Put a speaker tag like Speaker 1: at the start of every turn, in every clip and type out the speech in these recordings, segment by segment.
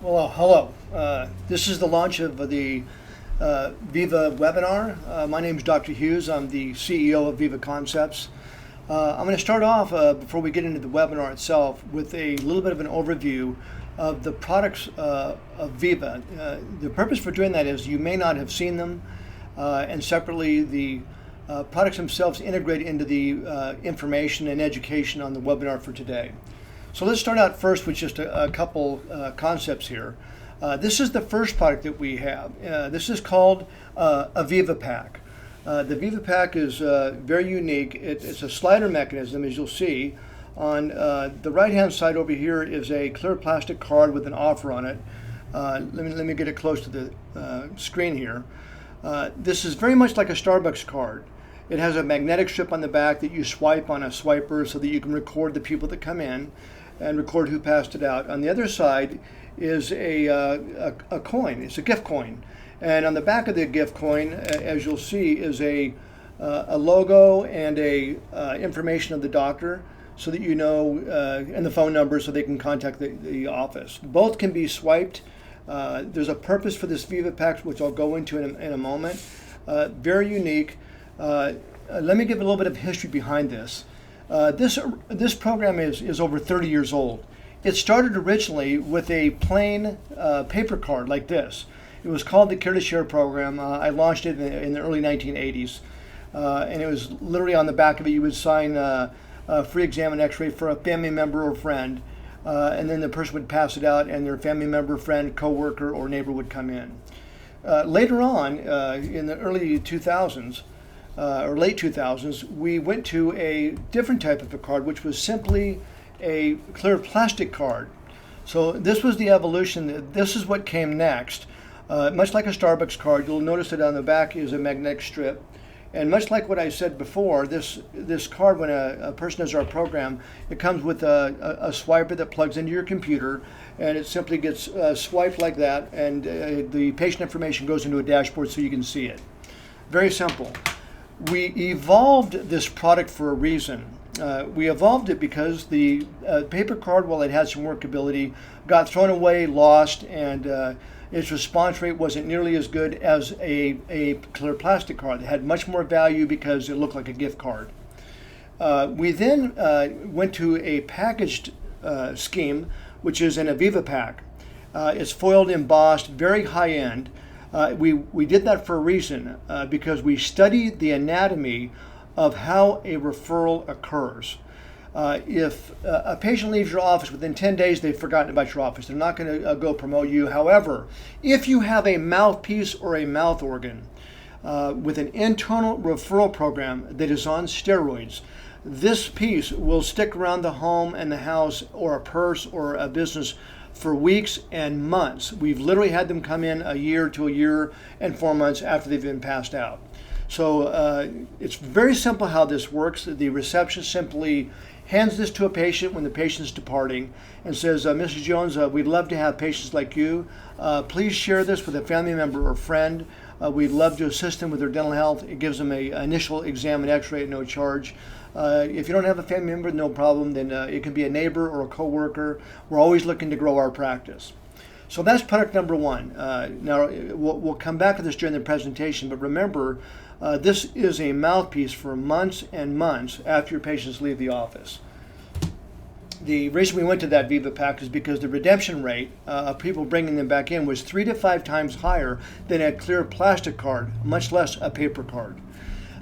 Speaker 1: Well, hello. This is the launch of the Viva webinar. My name is Dr. Hughes. I'm the CEO of Viva Concepts. I'm going to start off, before we get into the webinar itself, with a little bit of an overview of the products of Viva. The purpose for doing that is you may not have seen them, and separately the products themselves integrate into the information and education on the webinar for today. So let's start out first with just a couple concepts here. This is the first product that we have. This is called a Viva Pack. The Viva Pack is very unique. It's a slider mechanism, as you'll see. On the right-hand side over here is a clear plastic card with an offer on it. Let me get it close to the screen here. This is very much like a Starbucks card. It has a magnetic strip on the back that you swipe on a swiper so that you can record the people that come in and record who passed it out. On the other side is a coin. It's a gift coin. And on the back of the gift coin, as you'll see, is a logo and information of the doctor so that you know, and the phone number so they can contact the office. Both can be swiped. There's a purpose for this Viva Pack, which I'll go into in a moment. Very unique. Let me give a little bit of history behind this. This program is over 30 years old. It started originally with a plain paper card like this. It was called the Care to Share program. I launched it in the early 1980s. And it was literally on the back of it, you would sign a free exam and x-ray for a family member or friend. And then the person would pass it out and their family member, friend, coworker, or neighbor would come in. Later on, in the early 2000s, or late 2000s, we went to a different type of a card, which was simply a clear plastic card. So this was the evolution. This is what came next. Much like a Starbucks card, you'll notice that on the back is a magnetic strip. And much like what I said before, this card, when a person does our program, it comes with a swiper that plugs into your computer, and it simply gets swiped like that, and the patient information goes into a dashboard so you can see it. Very simple. We evolved this product for a reason. We evolved it because the paper card, while it had some workability, got thrown away, lost, and its response rate wasn't nearly as good as a clear plastic card. It had much more value because it looked like a gift card. We then went to a packaged scheme, which is an Viva Pack. It's foiled embossed, very high end. We did that for a reason, because we studied the anatomy of how a referral occurs. If a patient leaves your office within 10 days, they've forgotten about your office. They're not going to go promote you. However, if you have a mouthpiece or a mouth organ with an internal referral program that is on steroids, this piece will stick around the home and the house or a purse or a business for weeks and months. We've literally had them come in a year to a year and 4 months after they've been passed out. So it's very simple how this works. The receptionist simply hands this to a patient when the patient's departing and says, Mrs. Jones, we'd love to have patients like you. Please share this with a family member or friend. We'd love to assist them with their dental health. It gives them an initial exam and x-ray at no charge. If you don't have a family member, no problem. Then it can be a neighbor or a coworker. We're always looking to grow our practice. So that's product number one. Now, we'll come back to this during the presentation, but remember, this is a mouthpiece for months and months after your patients leave the office. The reason we went to that Viva Pack is because the redemption rate of people bringing them back in was 3 to 5 times higher than a clear plastic card, much less a paper card.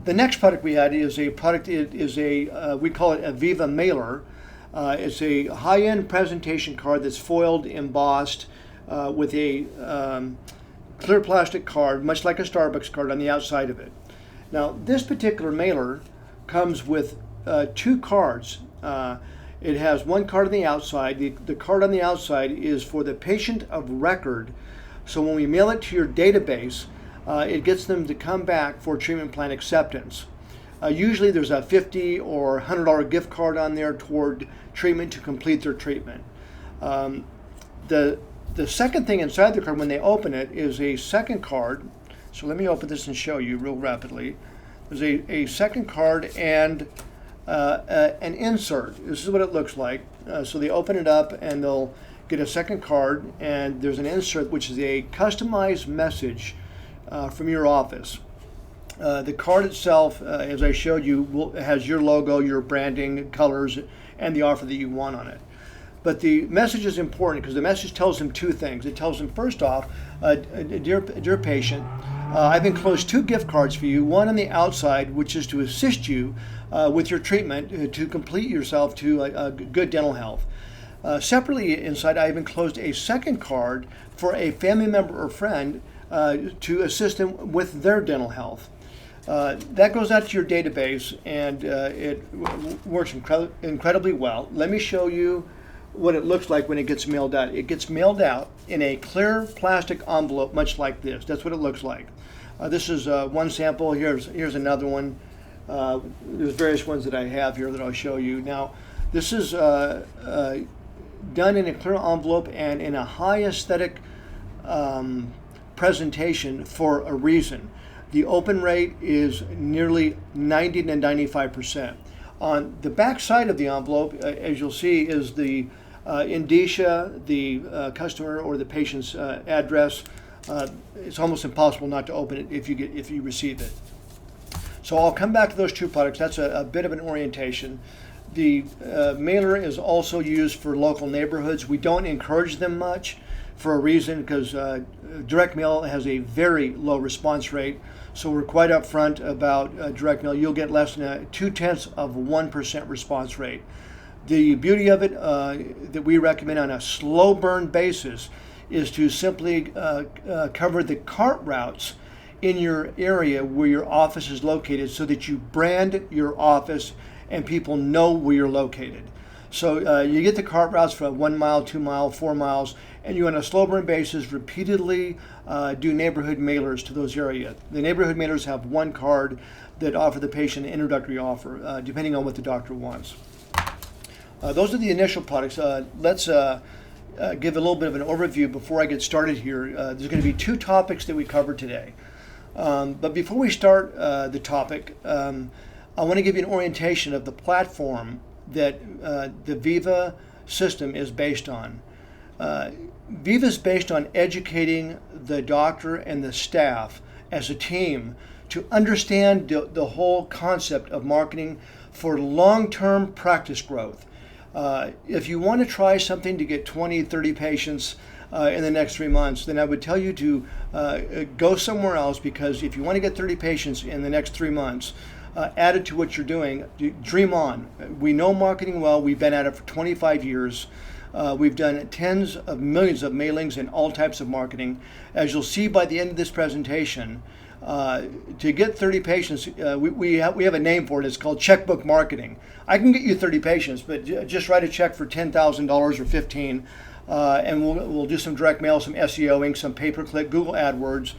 Speaker 1: The next product we had is a product, we call it a Viva Mailer. It's a high-end presentation card that's foiled, embossed, with a clear plastic card, much like a Starbucks card, on the outside of it. Now, this particular mailer comes with 2 cards. It has one card on the outside. The card on the outside is for the patient of record. So when we mail it to your database, it gets them to come back for treatment plan acceptance. Usually there's a $50 or $100 gift card on there toward treatment to complete their treatment. The second thing inside the card when they open it is a second card. So let me open this and show you real rapidly. There's a second card and an insert. This is what it looks like. So they open it up and they'll get a second card, and there's an insert which is a customized message from your office. The card itself, as I showed you, has your logo, your branding, colors, and the offer that you want on it. But the message is important because the message tells them two things. It tells them, first off, dear patient, I've enclosed 2 gift cards for you, one on the outside, which is to assist you with your treatment to complete yourself to good dental health. Separately inside, I've enclosed a second card for a family member or friend to assist them with their dental health. That goes out to your database, and it works incredibly well. Let me show you what it looks like when it gets mailed out. It gets mailed out in a clear plastic envelope, much like this. That's what it looks like. This is one sample. Here's another one. There's various ones that I have here that I'll show you. Now, this is done in a clear envelope and in a high aesthetic presentation for a reason. The open rate is nearly 90 to 95%. On the back side of the envelope, as you'll see, is the indicia, the customer or the patient's address. It's almost impossible not to open it if you receive it. So I'll come back to those 2 products. That's a bit of an orientation. The mailer is also used for local neighborhoods. We don't encourage them much for a reason, because direct mail has a very low response rate. So we're quite upfront about direct mail. You'll get less than a 0.2% response rate. The beauty of it that we recommend on a slow burn basis is to simply cover the cart routes in your area where your office is located, so that you brand your office and people know where you're located. So you get the cart routes for 1 mile, 2 mile, 4 miles, and you on a slow burn basis repeatedly do neighborhood mailers to those areas. The neighborhood mailers have 1 card that offer the patient an introductory offer, depending on what the doctor wants. Those are the initial products. Let's give a little bit of an overview before I get started here. There's going to be 2 topics that we cover today. But before we start the topic, I want to give you an orientation of the platform that the Viva system is based on. Viva is based on educating the doctor and the staff as a team to understand the whole concept of marketing for long-term practice growth. If you want to try something to get 20, 30 patients in the next 3 months, then I would tell you to go somewhere else, because if you want to get 30 patients in the next 3 months, added to what you're doing, dream on. We know marketing well. We've been at it for 25 years. We've done tens of millions of mailings and all types of marketing. As you'll see by the end of this presentation, to get 30 patients, we have a name for it. It's called checkbook marketing. I can get you 30 patients, but just write a check for $10,000 or 15, and we'll do some direct mail, some SEOing, some pay-per-click, Google AdWords,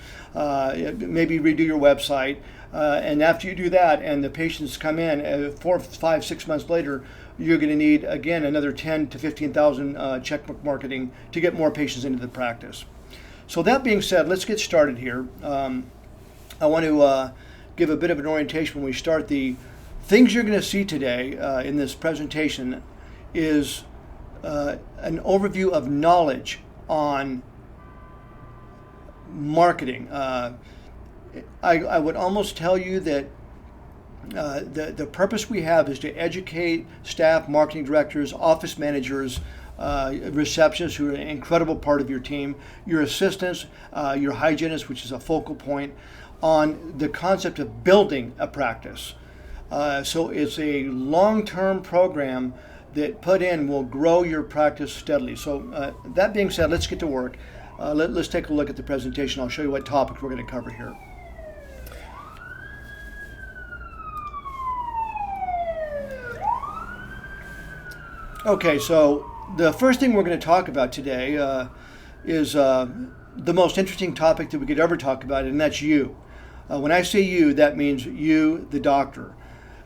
Speaker 1: maybe redo your website. And after you do that, and the patients come in 4, 5, 6 months later, you're going to need again another 10 to 15,000 checkbook marketing to get more patients into the practice. So that being said, let's get started here. I want to give a bit of an orientation when we start. The things you're going to see today in this presentation is an overview of knowledge on marketing. I would almost tell you that the purpose we have is to educate staff, marketing directors, office managers, receptionists, who are an incredible part of your team, your assistants, your hygienists, which is a focal point, on the concept of building a practice. So it's a long-term program that put in will grow your practice steadily. So that being said, let's get to work. Let's take a look at the presentation. I'll show you what topics we're going to cover here. Okay, so the first thing we're going to talk about today is the most interesting topic that we could ever talk about, and that's you. When I say you, that means you, the doctor.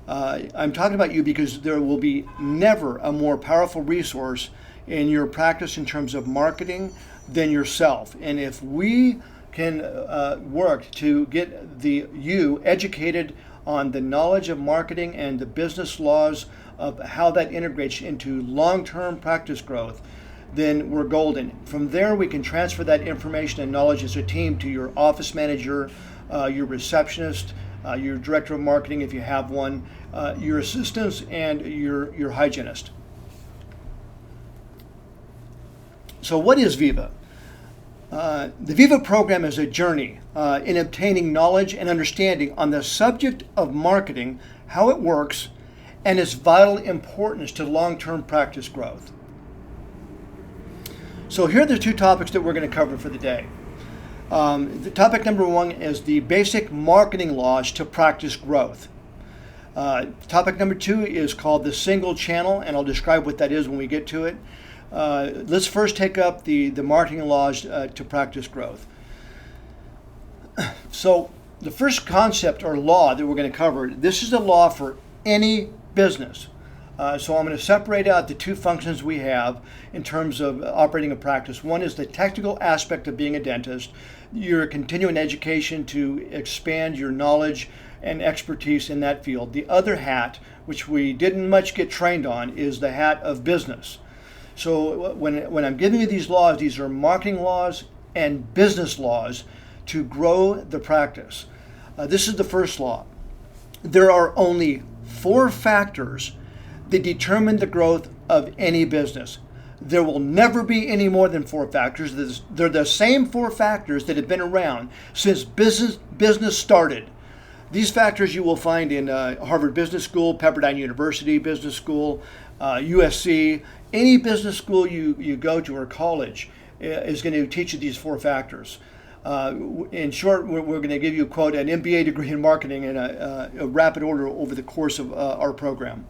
Speaker 1: I'm talking about you because there will be never a more powerful resource in your practice in terms of marketing than yourself. And if we can work to get you educated on the knowledge of marketing and the business laws of how that integrates into long-term practice growth, then we're golden. From there, we can transfer that information and knowledge as a team to your office manager, your receptionist, your director of marketing if you have one, your assistants, and your hygienist. So what is Viva? The Viva program is a journey in obtaining knowledge and understanding on the subject of marketing, how it works, and its vital importance to long-term practice growth. So here are the two topics that we're going to cover for the day. The topic number one is the basic marketing laws to practice growth. Topic number two is called the single channel, and I'll describe what that is when we get to it. Let's first take up the marketing laws to practice growth. So the first concept or law that we're going to cover, this is a law for any business. So I'm going to separate out the two functions we have in terms of operating a practice. One is the technical aspect of being a dentist, your continuing education to expand your knowledge and expertise in that field. The other hat, which we didn't much get trained on, is the hat of business. So when I'm giving you these laws, these are marketing laws and business laws to grow the practice. This is the first law. There are only 4 factors that determine the growth of any business. There will never be any more than 4 factors. They're the same 4 factors that have been around since business started. These factors you will find in Harvard Business School, Pepperdine University Business School, USC. Any business school you go to or college is going to teach you these 4 factors. In short, we're going to give you, quote, an MBA degree in marketing in a rapid order over the course of our program.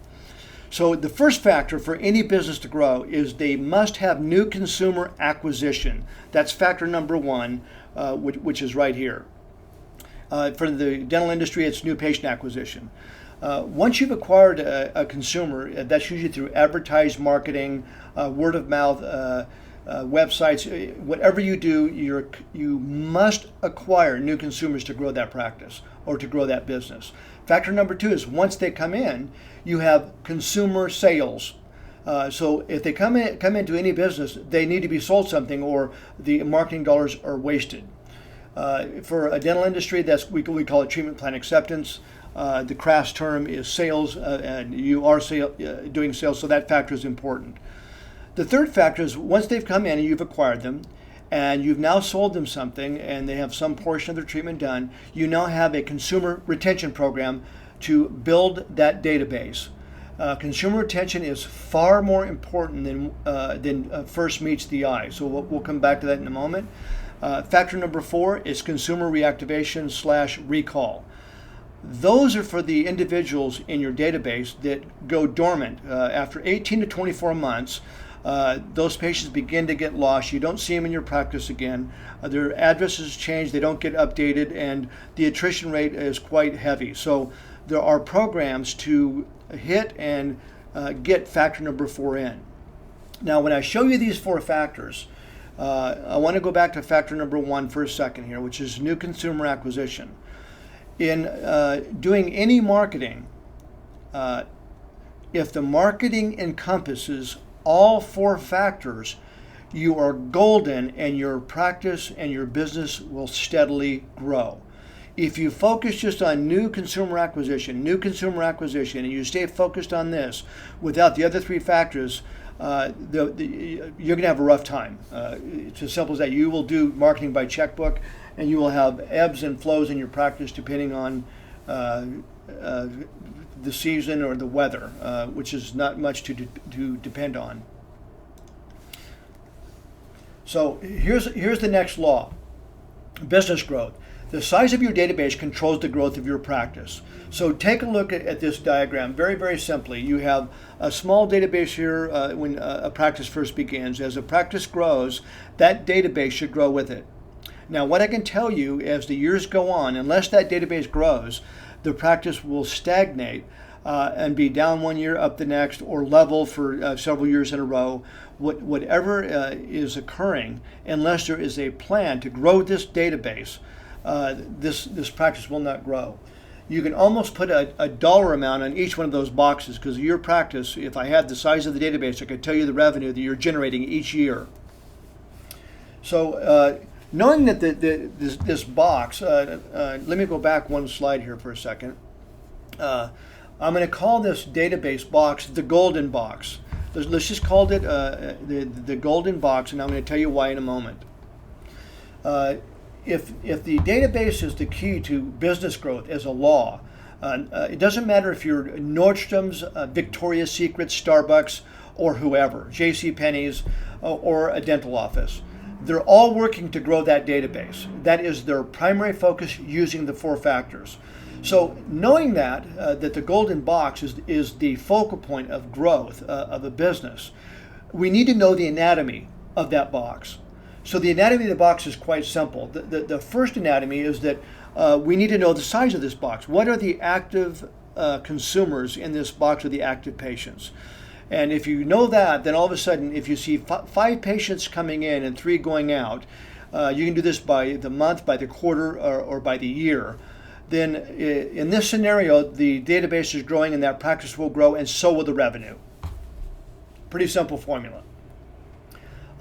Speaker 1: So the first factor for any business to grow is they must have new consumer acquisition. That's factor number 1, which is right here. For the dental industry, it's new patient acquisition. Once you've acquired a consumer, that's usually through advertised marketing, word of mouth, websites, whatever you do, you must acquire new consumers to grow that practice or to grow that business. Factor number 2 is once they come in, you have consumer sales. So if they come into any business, they need to be sold something or the marketing dollars are wasted. For a dental industry, we call it treatment plan acceptance. The crass term is sales, and you are doing sales, so that factor is important. The third factor is once they've come in and you've acquired them, and you've now sold them something, and they have some portion of their treatment done, you now have a consumer retention program to build that database. Consumer retention is far more important than first meets the eye. So we'll come back to that in a moment. Factor number 4 is consumer reactivation / recall. Those are for the individuals in your database that go dormant. After 18 to 24 months, those patients begin to get lost. You don't see them in your practice again. Their addresses change, they don't get updated, and the attrition rate is quite heavy. So there are programs to hit and get factor number 4 in. Now, when I show you these 4 factors, I want to go back to factor number 1 for a second here, which is new consumer acquisition. In doing any marketing, if the marketing encompasses all 4 factors, you are golden and your practice and your business will steadily grow. If you focus just on new consumer acquisition, and you stay focused on this without the other 3 factors, you're going to have a rough time. It's as simple as that. You will do marketing by checkbook, and you will have ebbs and flows in your practice depending on the season or the weather, which is not much to depend on. So here's the next law. Business growth. The size of your database controls the growth of your practice. So take a look at this diagram very, very simply. You have a small database here when a practice first begins. As a practice grows, that database should grow with it. Now, what I can tell you as the years go on, unless that database grows, the practice will stagnate and be down one year, up the next, or level for several years in a row. Whatever is occurring, unless there is a plan to grow this database, this practice will not grow. you can almost put a dollar amount on each one of those boxes, because your practice, if I had the size of the database, I could tell you the revenue that you're generating each year. So knowing that this box, let me go back one slide here for a second. I'm going to call this database box the golden box. Let's just call it the golden box, and I'm going to tell you why in a moment. If the database is the key to business growth as a law, it doesn't matter if you're Nordstrom's, Victoria's Secret, Starbucks, or whoever, JCPenney's, or a dental office. They're all working to grow that database. That is their primary focus, using the 4 factors. So knowing that the golden box is the focal point of growth of a business, we need to know the anatomy of that box. So the anatomy of the box is quite simple. The first anatomy is that we need to know the size of this box. What are the active consumers in this box, or the active patients? And if you know that, then all of a sudden, if you see 5 patients coming in and 3 going out, you can do this by the month, by the quarter, or by the year. Then in this scenario, the database is growing and that practice will grow, and so will the revenue. Pretty simple formula.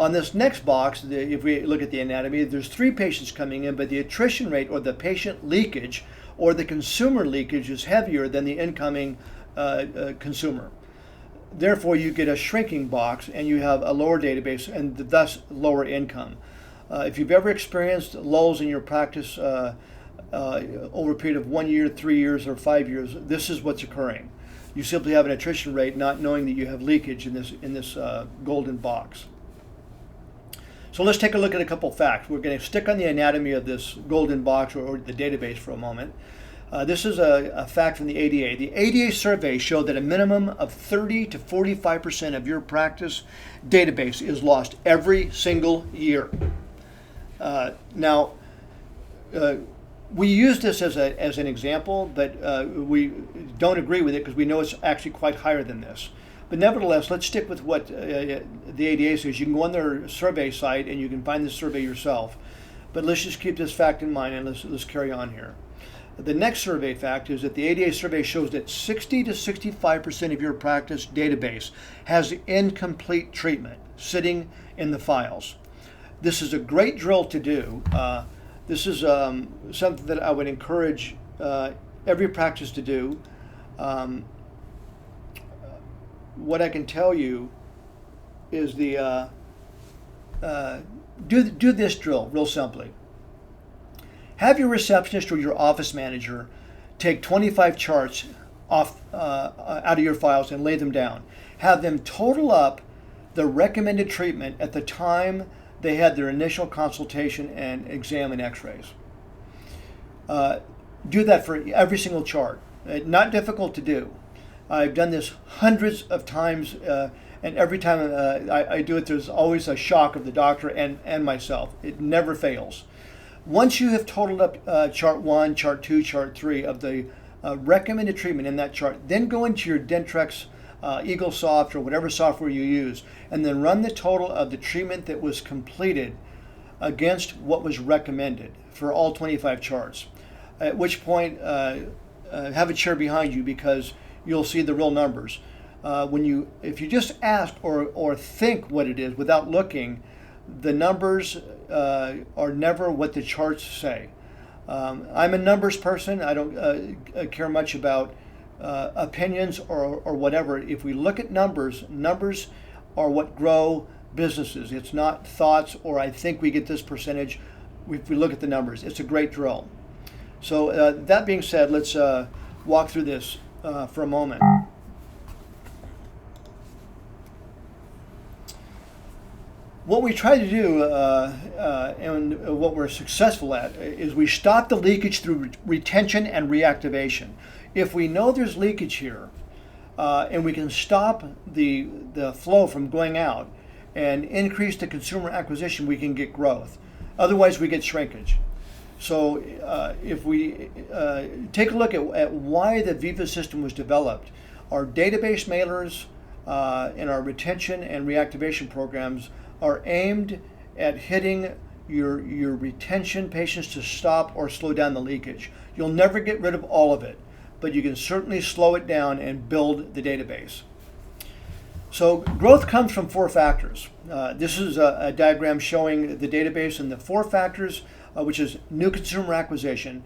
Speaker 1: On this next box, if we look at the anatomy, there's 3 patients coming in, but the attrition rate, or the patient leakage, or the consumer leakage, is heavier than the incoming consumer. Therefore, you get a shrinking box, and you have a lower database, and thus lower income. If you've ever experienced lulls in your practice over a period of 1 year, 3 years, or 5 years, this is what's occurring. You simply have an attrition rate, not knowing that you have leakage in this golden box. So let's take a look at a couple facts. We're going to stick on the anatomy of this golden box, or the database, for a moment. This is a fact from the ADA. The ADA survey showed that a minimum of 30 to 45% of your practice database is lost every single year. Now, we use this as an example, but we don't agree with it, because we know it's actually quite higher than this. But nevertheless, let's stick with what the ADA says. You can go on their survey site and you can find the survey yourself. But let's just keep this fact in mind, and let's carry on here. The next survey fact is that the ADA survey shows that 60 to 65% of your practice database has incomplete treatment sitting in the files. This is a great drill to do. This is something that I would encourage every practice to do. What I can tell you is do this drill real simply. Have your receptionist or your office manager take 25 charts off out of your files and lay them down. Have them total up the recommended treatment at the time they had their initial consultation and exam and x-rays. Do that for every single chart. Not difficult to do. I've done this hundreds of times, and every time I do it, there's always a shock of the doctor and myself. It never fails. Once you have totaled up chart 1, chart 2, chart 3 of the recommended treatment in that chart, then go into your Dentrex, EagleSoft, or whatever software you use, and then run the total of the treatment that was completed against what was recommended for all 25 charts. At which point, have a chair behind you, because you'll see the real numbers. If you just ask or think what it is without looking, the numbers are never what the charts say. I'm a numbers person. I don't care much about opinions or whatever. If we look at numbers are what grow businesses. It's not thoughts or I think we get this percentage. If we look at the numbers, it's a great drill. So that being said, let's walk through this for a moment. What we try to do and what we're successful at is we stop the leakage through retention and reactivation. If we know there's leakage here and we can stop the flow from going out and increase the consumer acquisition, we can get growth. Otherwise, we get shrinkage. So if we take a look at why the Viva system was developed, our database mailers and our retention and reactivation programs are aimed at hitting your retention patients to stop or slow down the leakage. You'll never get rid of all of it, but you can certainly slow it down and build the database. So growth comes from four factors. This is a diagram showing the database and the four factors, which is new consumer acquisition,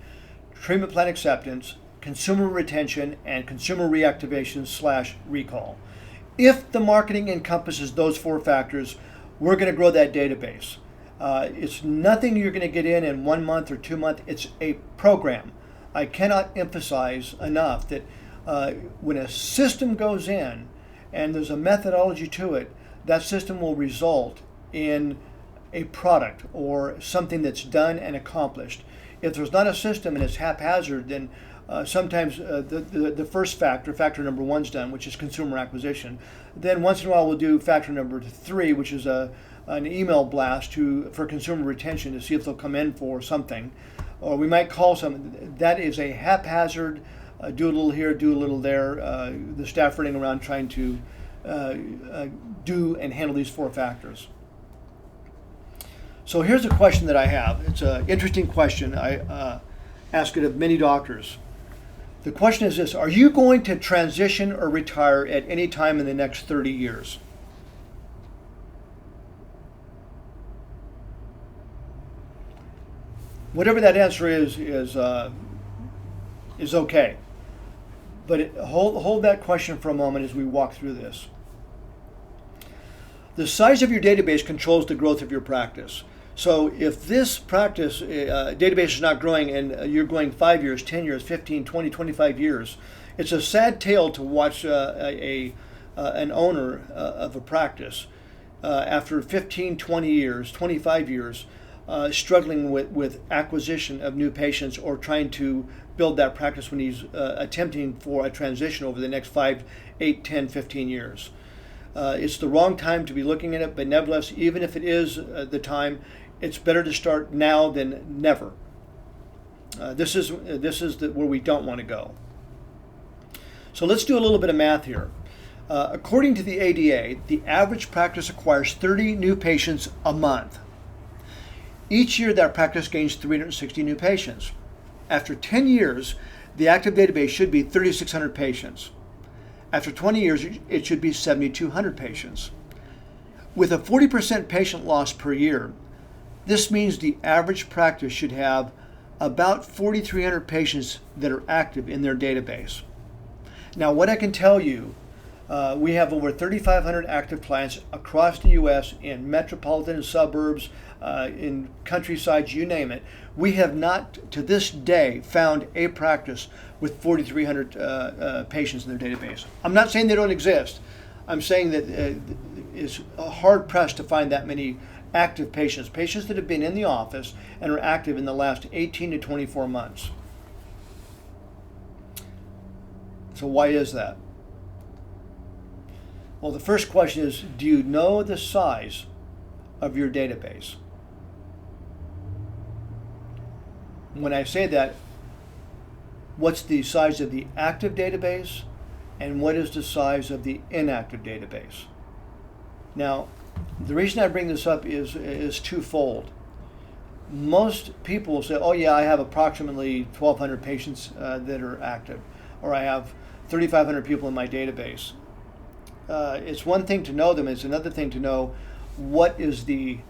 Speaker 1: treatment plan acceptance, consumer retention, and consumer reactivation/recall. If the marketing encompasses those four factors, we're going to grow that database. It's nothing you're going to get in 1 month or 2 months. It's a program. I cannot emphasize enough that when a system goes in and there's a methodology to it, that system will result in a product or something that's done and accomplished. If there's not a system and it's haphazard, then sometimes the first factor number one's done, which is consumer acquisition. Then once in a while we'll do factor number 3, which is an email blast for consumer retention to see if they'll come in for something. Or we might call some. That is a haphazard, do a little here, do a little there, the staff running around trying to do and handle these four factors. So here's a question that I have. It's an interesting question. I ask it of many doctors. The question is this: are you going to transition or retire at any time in the next 30 years? Whatever that answer is okay. But hold that question for a moment as we walk through this. The size of your database controls the growth of your practice. So if this practice database is not growing and you're going 5 years, 10 years, 15, 20, 25 years, it's a sad tale to watch an owner of a practice after 15, 20 years, 25 years, struggling with acquisition of new patients or trying to build that practice when he's attempting for a transition over the next 5, 8, 10, 15 years. It's the wrong time to be looking at it, but nevertheless, even if it is the time, it's better to start now than never. This is where we don't want to go. So let's do a little bit of math here. According to the ADA, the average practice acquires 30 new patients a month. Each year, that practice gains 360 new patients. After 10 years, the active database should be 3,600 patients. After 20 years, it should be 7,200 patients. With a 40% patient loss per year, this means the average practice should have about 4,300 patients that are active in their database. Now, what I can tell you, we have over 3,500 active clients across the U.S. in metropolitan suburbs, in countrysides, you name it. We have not, to this day, found a practice with 4,300 patients in their database. I'm not saying they don't exist. I'm saying that it's hard pressed to find that many active patients that have been in the office and are active in the last 18 to 24 months. So why is that? Well, the first question is, do you know the size of your database? When I say that, what's the size of the active database and what is the size of the inactive database? Now, the reason I bring this up is twofold. Most people will say, oh yeah, I have approximately 1,200 patients that are active, or I have 3,500 people in my database. It's one thing to know them, it's another thing to know what is the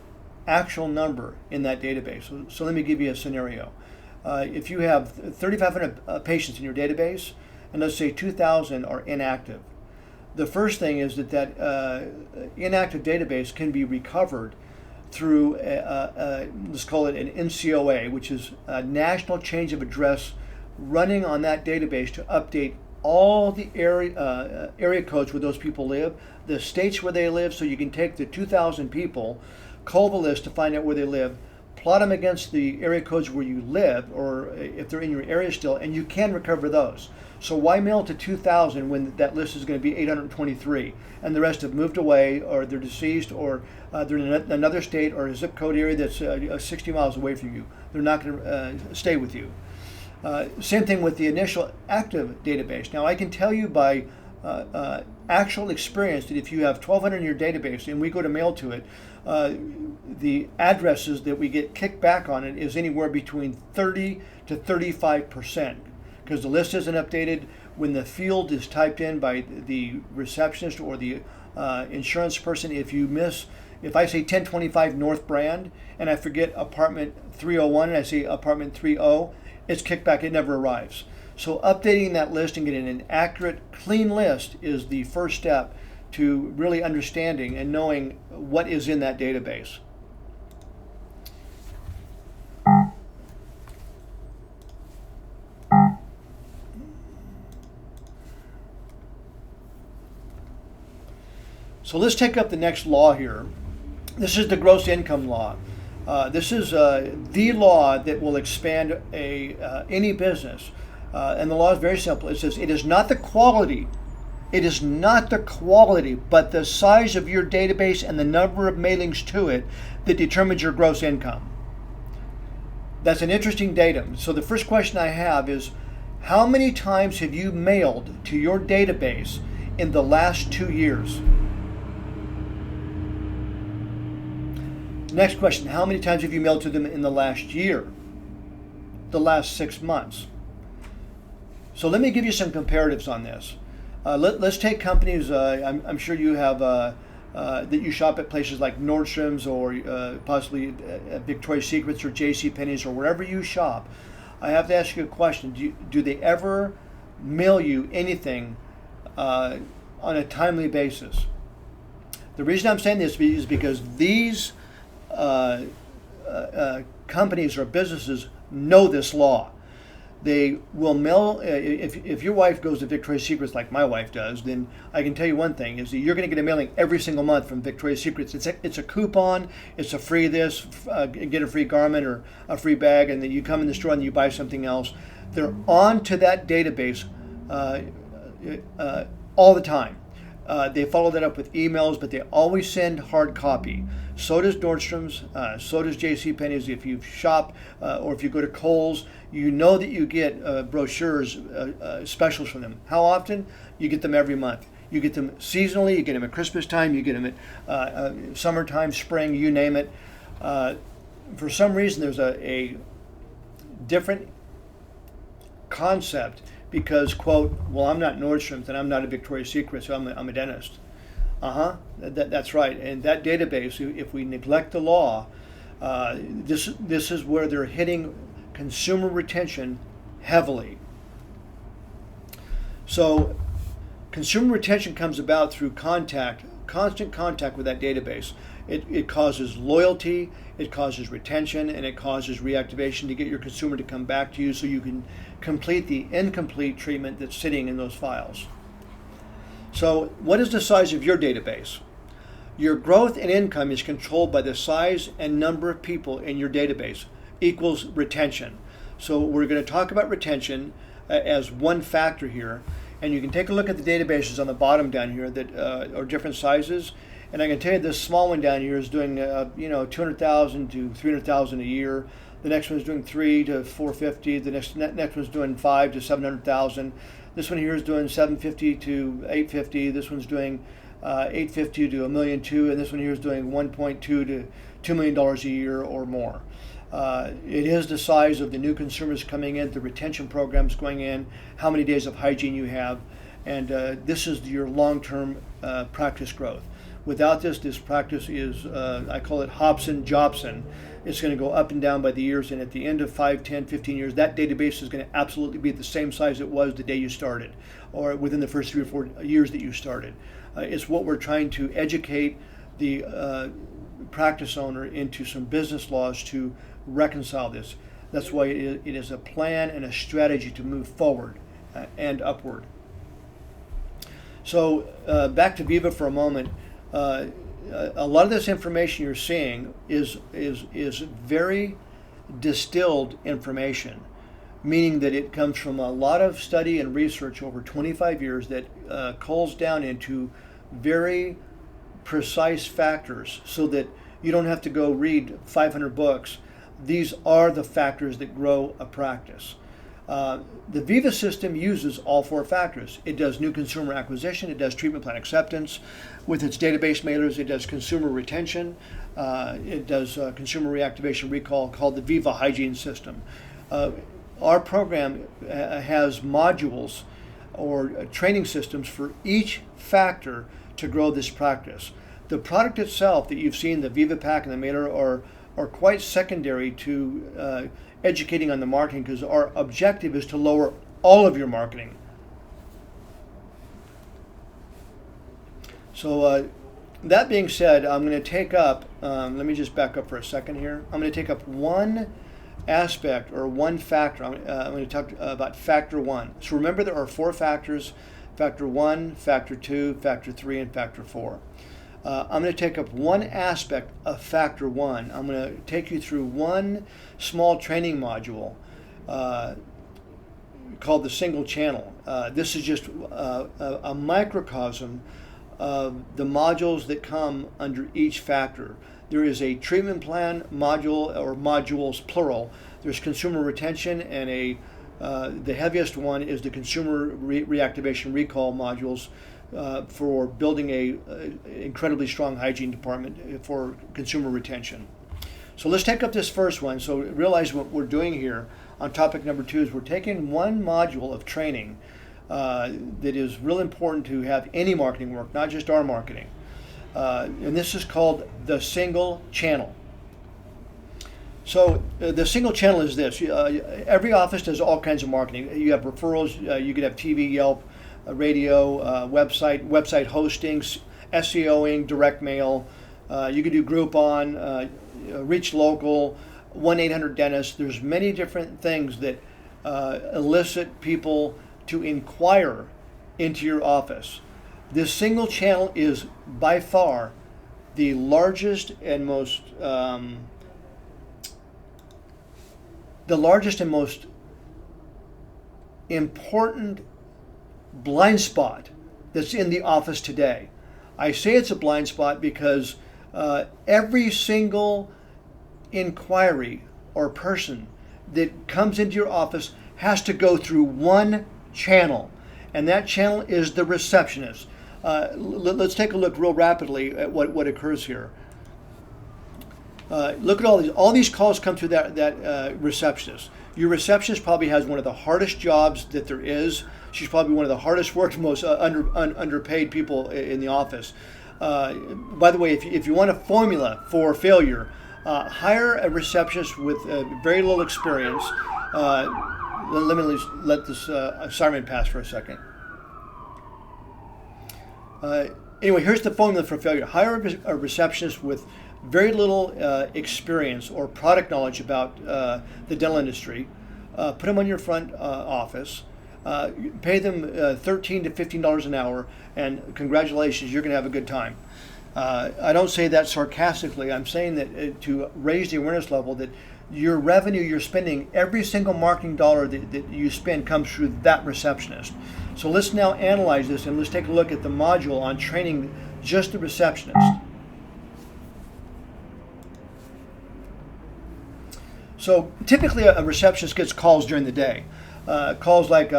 Speaker 1: actual number in that database. So let me give you a scenario. If you have 3,500 patients in your database, and let's say 2,000 are inactive, the first thing is that inactive database can be recovered through, let's call it an NCOA, which is a national change of address running on that database to update all the area codes where those people live, the states where they live, so you can take the 2,000 people, cull the list to find out where they live, plot them against the area codes where you live, or if they're in your area still, and you can recover those. So why mail to 2,000 when that list is going to be 823, and the rest have moved away, or they're deceased, or they're in another state or a zip code area that's 60 miles away from you. They're not going to stay with you. Same thing with the initial active database. Now I can tell you by actual experience that if you have 1,200 in your database and we go to mail to it, the addresses that we get kicked back on it is anywhere between 30 to 35%, because the list isn't updated when the field is typed in by the receptionist or the insurance person. If I say 1025 North Brand and I forget apartment 301 and I say apartment 30, it's kicked back, it never arrives. So updating that list and getting an accurate, clean list is the first step to really understanding and knowing what is in that database. So let's take up the next law here. This is the gross income law. This is the law that will expand any business. And the law is very simple. It says it is not the quality, but the size of your database and the number of mailings to it that determines your gross income. That's an interesting datum. So the first question I have is, how many times have you mailed to your database in the last 2 years? Next question, how many times have you mailed to them in the last year? The last 6 months? So let me give you some comparatives on this. Let's take companies, I'm sure you have, that you shop at places like Nordstrom's or possibly Victoria's Secrets or JCPenney's or wherever you shop. I have to ask you a question. Do they ever mail you anything on a timely basis? The reason I'm saying this is because these companies or businesses know this law. They will mail, if your wife goes to Victoria's Secrets like my wife does, then I can tell you one thing, is that you're going to get a mailing every single month from Victoria's Secrets. It's a coupon, it's a free this, get a free garment or a free bag, and then you come in the store and you buy something else. They're on to that database all the time. They follow that up with emails, but they always send hard copy. So does Nordstrom's, so does JCPenney's. If you shop or if you go to Kohl's, you know that you get brochures, specials from them. How often? You get them every month. You get them seasonally, you get them at Christmas time, you get them at summertime, spring, you name it. For some reason, there's a different concept because, quote, well, I'm not Nordstrom's and I'm not a Victoria's Secret, so I'm a dentist. That's right. And that database, if we neglect the law, this is where they're hitting consumer retention heavily. So consumer retention comes about through constant contact with that database. It causes loyalty, it causes retention, and it causes reactivation to get your consumer to come back to you so you can complete the incomplete treatment that's sitting in those files. So what is the size of your database? Your growth and income is controlled by the size and number of people in your database equals retention. So we're going to talk about retention as one factor here. And you can take a look at the databases on the bottom down here that are different sizes. And I can tell you this small one down here is doing 200,000 to 300,000 a year. The next one's doing 3 to 450. The next one's doing 5 to 700,000. This one here is doing 750 to 850. This one's doing 850 to $1.2 million, and this one here is doing 1.2 to $2 million a year or more. It is the size of the new consumers coming in, the retention programs going in, how many days of hygiene you have, and this is your long-term practice growth. Without this practice is, I call it Hobson Jobson. It's going to go up and down by the years, and at the end of 5, 10, 15 years, that database is going to absolutely be the same size it was the day you started, or within the first 3 or 4 years that you started. It's what we're trying to educate the practice owner into some business laws to reconcile this. That's why it is a plan and a strategy to move forward and upward. So back to Viva for a moment. A lot of this information you're seeing is very distilled information, meaning that it comes from a lot of study and research over 25 years that culls down into very precise factors so that you don't have to go read 500 books. These are the factors that grow a practice. The Viva system uses all four factors. It does new consumer acquisition, it does treatment plan acceptance with its database mailers, it does consumer retention, it does consumer reactivation recall, called the Viva hygiene system. Our program has modules or training systems for each factor to grow this practice. The product itself that you've seen, the Viva Pack and the mailer, are quite secondary to educating on the marketing, because our objective is to lower all of your marketing. So that being said, I'm going to take up, let me just back up for a second here. I'm going to take up one aspect or one factor. I'm going to talk about factor one. So remember, there are four factors: factor one, factor two, factor three, and factor four. I'm going to take up one aspect of factor one. I'm going to take you through one small training module called the single channel. This is just a microcosm of the modules that come under each factor. There is a treatment plan module, or modules plural. There's consumer retention, and the heaviest one is the consumer reactivation recall modules for building a incredibly strong hygiene department for consumer retention. So let's take up this first one. So realize what we're doing here on topic number two is we're taking one module of training that is real important to have any marketing work, not just our marketing. And this is called the single channel. So the single channel is this. Every office does all kinds of marketing. You have referrals, you could have TV, Yelp, radio, website hostings, SEOing, direct mail. You could do Groupon, reach local, 1-800-DENTIST. There's many different things that elicit people to inquire into your office. This single channel is by far the largest and most important blind spot that's in the office today. I say it's a blind spot because every single inquiry or person that comes into your office has to go through one channel, and that channel is the receptionist. Let's take a look real rapidly at what occurs here. Look at all these. All these calls come through that receptionist. Your receptionist probably has one of the hardest jobs that there is. She's probably one of the hardest worked, most underpaid people in the office. By the way, if you want a formula for failure, hire a receptionist with very little experience. Let me let this assignment pass for a second. Anyway, here's the formula for failure. Hire a receptionist with very little experience or product knowledge about the dental industry. Put them on your front office. Pay them $13 to $15 an hour, and congratulations, you're going to have a good time. I don't say that sarcastically. I'm saying that to raise the awareness level that your revenue you're spending, every single marketing dollar that you spend comes through that receptionist. So let's now analyze this, and let's take a look at the module on training just the receptionist. So typically a receptionist gets calls during the day. Calls like,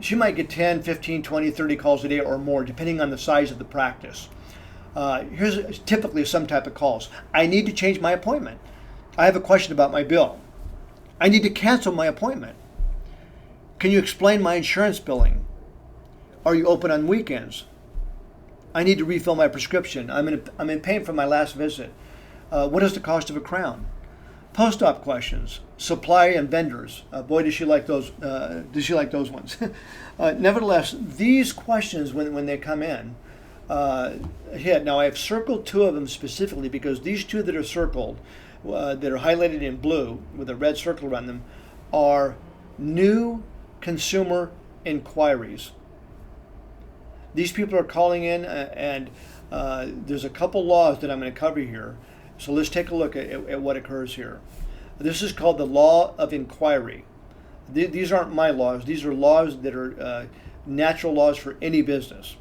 Speaker 1: she might get 10, 15, 20, 30 calls a day or more, depending on the size of the practice. Here's typically some type of calls. I need to change my appointment. I have a question about my bill. I need to cancel my appointment. Can you explain my insurance billing? Are you open on weekends? I need to refill my prescription. I'm in pain from my last visit. What is the cost of a crown? Post-op questions, supply and vendors. Boy, does she like those. Does she like those ones? Nevertheless, these questions, when they come in, hit. Now, I have circled two of them specifically because these two that are circled, that are highlighted in blue with a red circle around them, are new consumer inquiries. These people are calling in, and there's a couple laws that I'm going to cover here. So let's take a look at what occurs here. This is called the law of inquiry. These aren't my laws. These are laws that are natural laws for any business.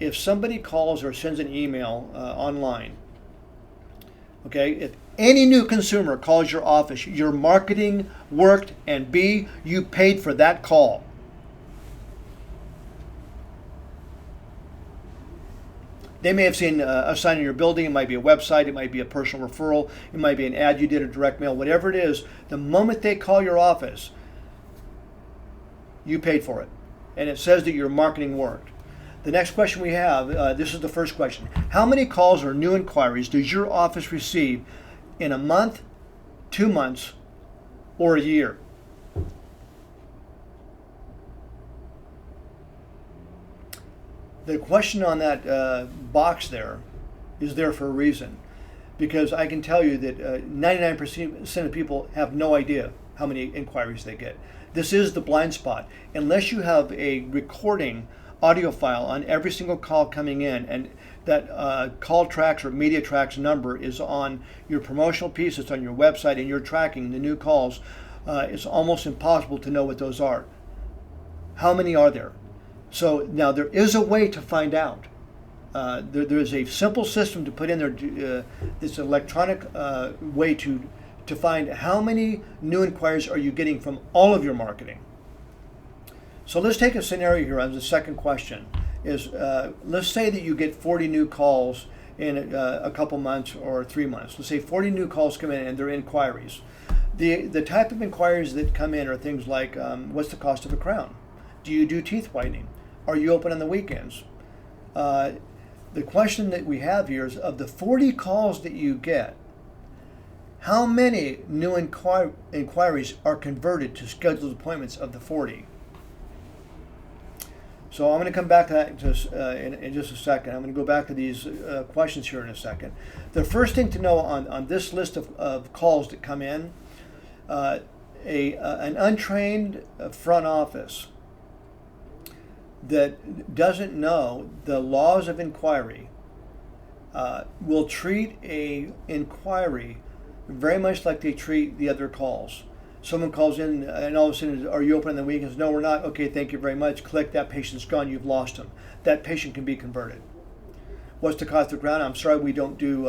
Speaker 1: If somebody calls or sends an email online, Okay, if any new consumer calls your office, your marketing worked, and B, you paid for that call. They may have seen a sign in your building. It might be a website. It might be a personal referral. It might be an ad you did, a direct mail, whatever it is. The moment they call your office, you paid for it. And it says that your marketing worked. The next question we have, this is the first question. How many calls or new inquiries does your office receive in a month, 2 months, or a year? The question on that box there is there for a reason, because I can tell you that 99% of people have no idea how many inquiries they get. This is the blind spot. Unless you have a recording audio file on every single call coming in, and that call tracks or media tracks number is on your promotional piece, it's on your website, and you're tracking the new calls, it's almost impossible to know what those are. How many are there? So now there is a way to find out. There is a simple system to put in there. It's an electronic way to find how many new inquiries are you getting from all of your marketing. So let's take a scenario here on the second question. Let's say that you get 40 new calls in a couple months or 3 months. Let's say 40 new calls come in and they're inquiries. The type of inquiries that come in are things like, what's the cost of a crown? Do you do teeth whitening? Are you open on the weekends? The question that we have here is, of the 40 calls that you get, how many new inquiries are converted to scheduled appointments of the 40? So I'm going to come back to that in just a second. I'm going to go back to these questions here in a second. The first thing to know on this list of calls that come in, an untrained front office that doesn't know the laws of inquiry will treat a inquiry very much like they treat the other calls. Someone calls in and all of a sudden, are you open on the weekends? No, we're not. Okay, thank you very much. Click, that patient's gone, you've lost him. That patient can be converted. What's the cost of the ground? I'm sorry, we don't do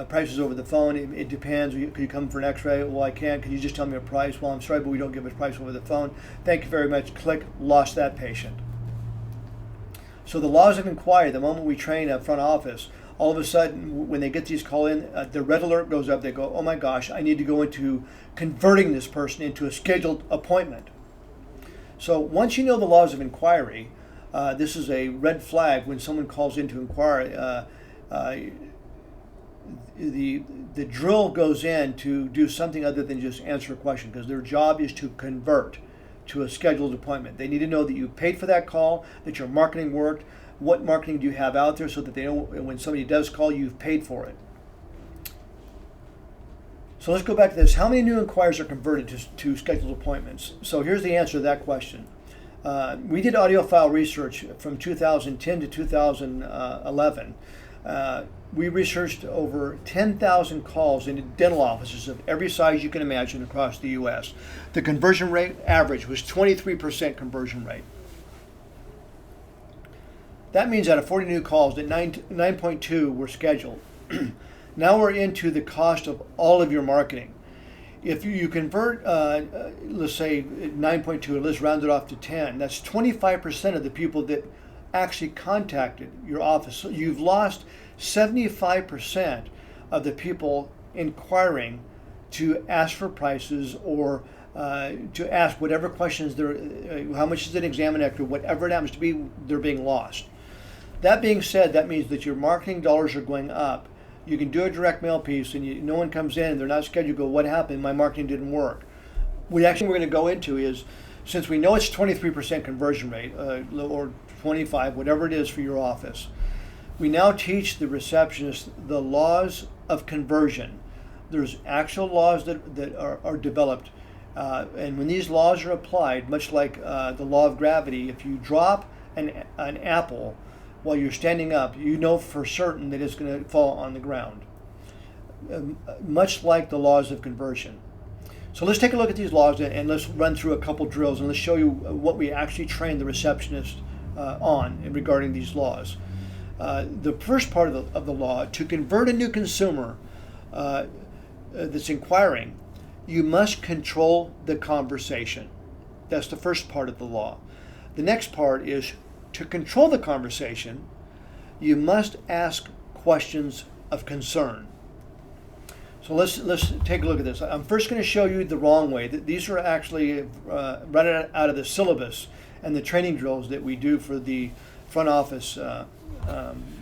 Speaker 1: prices over the phone. It depends. Could you come for an x-ray? Well, I can. Could you just tell me a price? Well, I'm sorry, but we don't give a price over the phone. Thank you very much. Click, lost that patient. So the laws of inquiry, the moment we train a front office, all of a sudden, when they get these call in, the red alert goes up. They go, oh my gosh, I need to go into converting this person into a scheduled appointment. So once you know the laws of inquiry, this is a red flag when someone calls in to inquire. The drill goes in to do something other than just answer a question, because their job is to convert to a scheduled appointment. They need to know that you paid for that call, that your marketing worked. What marketing do you have out there so that they know when somebody does call, you've paid for it. So let's go back to this. How many new inquiries are converted to scheduled appointments? So here's the answer to that question. We did audio file research from 2010 to 2011. We researched over 10,000 calls into dental offices of every size you can imagine across the U.S. The conversion rate average was 23% conversion rate. That means out of 40 new calls, that 9.2 were scheduled. Now we're into the cost of all of your marketing. If you convert, let's say 9.2, let's round it off to 10, that's 25% of the people that actually contacted your office. So you've lost 75% of the people inquiring to ask for prices or to ask whatever questions how much is an exam nectar, whatever it happens to be, they're being lost. That being said, that means that your marketing dollars are going up. You can do a direct mail piece and no one comes in and they're not scheduled. You go, what happened? My marketing didn't work. What we're going to go into is, since we know it's 23% conversion rate, or 25, whatever it is for your office, we now teach the receptionist the laws of conversion. There's actual laws that are developed. And when these laws are applied, much like the law of gravity, if you drop an apple while you're standing up, you know for certain that it's going to fall on the ground. Much like the laws of conversion. So let's take a look at these laws and let's run through a couple drills and let's show you what we actually train the receptionist on regarding these laws. The first part of the law, to convert a new consumer that's inquiring, you must control the conversation. That's the first part of the law. The next part is to control the conversation, you must ask questions of concern. So let's take a look at this. I'm first going to show you the wrong way. These are actually right out of the syllabus and the training drills that we do for the front office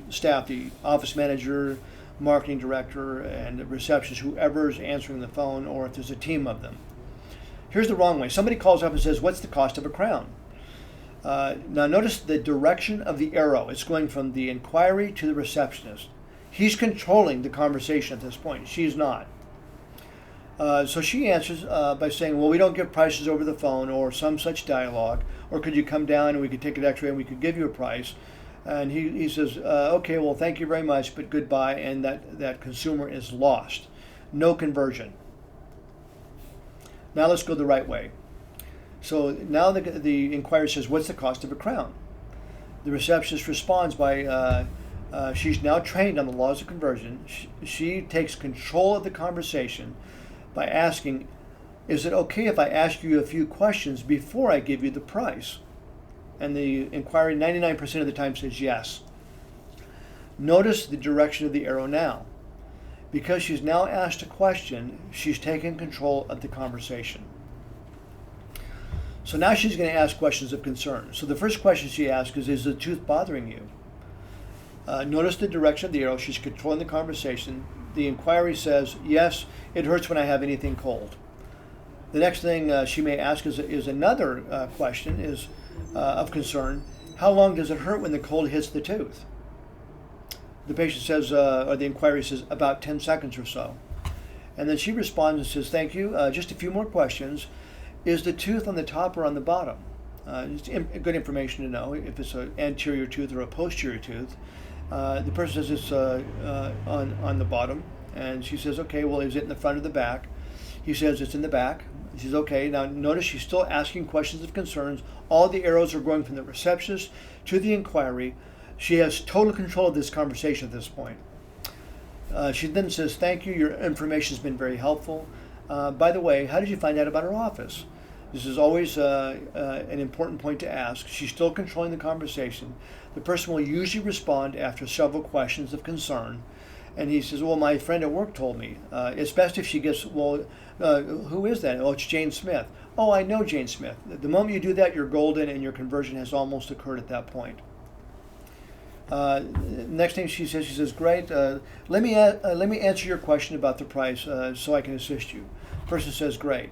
Speaker 1: staff, the office manager, marketing director, and the receptionist, whoever is answering the phone, or if there's a team of them. Here's the wrong way. Somebody calls up and says, "What's the cost of a crown?" Now notice the direction of the arrow. It's going from the inquiry to the receptionist. He's controlling the conversation at this point. She's not. So she answers by saying, "Well, we don't give prices over the phone," or some such dialogue, or "Could you come down and we could take an x-ray and we could give you a price?" And he says, "Okay, well, thank you very much, but goodbye," and that consumer is lost. No conversion. Now let's go the right way. So now the inquiry says, "What's the cost of a crown?" The receptionist responds by, she's now trained on the laws of conversion. She takes control of the conversation by asking, "Is it okay if I ask you a few questions before I give you the price?" And the inquiry 99% of the time says yes. Notice the direction of the arrow now. Because she's now asked a question, she's taken control of the conversation. So now she's going to ask questions of concern. So the first question she asks is the tooth bothering you? Notice the direction of the arrow. She's controlling the conversation. The inquiry says, "Yes, it hurts when I have anything cold." The next thing she may ask is another question is of concern. "How long does it hurt when the cold hits the tooth?" The patient says, or the inquiry says, "About 10 seconds or so." And then she responds and says, "Thank you. Just a few more questions. Is the tooth on the top or on the bottom?" It's good information to know if it's an anterior tooth or a posterior tooth. The person says it's on the bottom, and she says, "Okay, well, is it in the front or the back?" He says it's in the back. She says, "Okay." Now notice she's still asking questions of concerns. All the arrows are going from the receptionist to the inquiry. She has total control of this conversation at this point. She then says, "Thank you. Your information has been very helpful. By the way, how did you find out about our office?" This is always an important point to ask. She's still controlling the conversation. The person will usually respond after several questions of concern. And he says, "Well, my friend at work told me." It's best if she gets, "Well, who is that?" "Oh, it's Jane Smith." "Oh, I know Jane Smith." The moment you do that, you're golden and your conversion has almost occurred at that point. Next thing she says, "Great. Let me answer your question about the price so I can assist you." Person says, "Great."